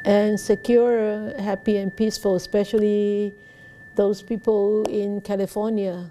and secure, happy and peaceful, especially those people in California.